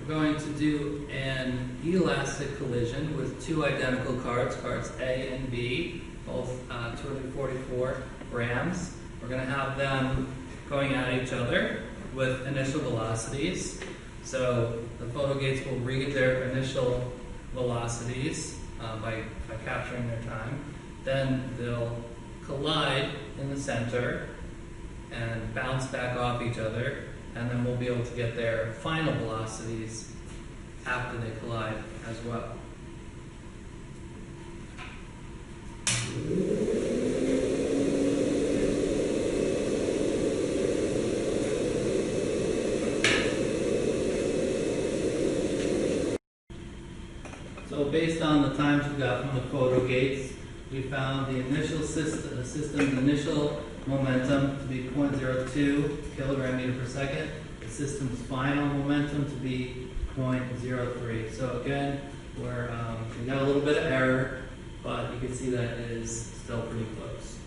we're going to do an elastic collision with two identical cards A and B, both 244 grams. We're going to have them going at each other with initial velocities. So the photo gates will read their initial velocities by capturing their time. Then they'll collide in the center and bounce back off each other, and then we'll be able to get their final velocities after they collide as well. So based on the times we got from the photo gates, we found the system's initial momentum to be 0.02 kilogram meter per second, the system's final momentum to be 0.03. So again, we got a little bit of error, but you can see that it is still pretty close.